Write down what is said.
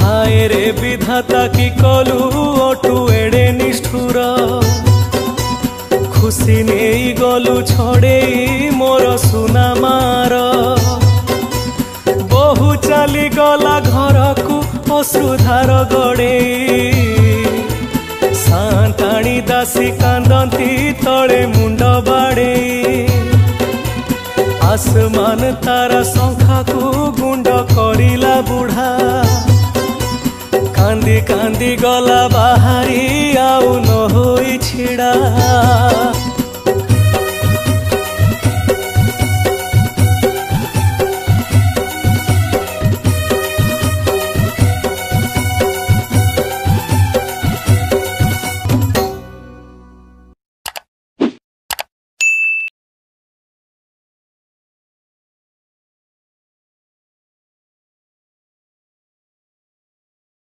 हाय रे विधाता की कलु ओटू एड़े निष्ठुर खुशी नहीं गलु छड़े मोर सुना मार बहु चली गला घर को अश्रुधार गड़े सांताणी दासी कांदती तले मुंड बाड़े आसमान तारा शंखा को गुंड करिला बुढ़ा कांदी कांदी गला बाहरी आउ न होई छिड़ा।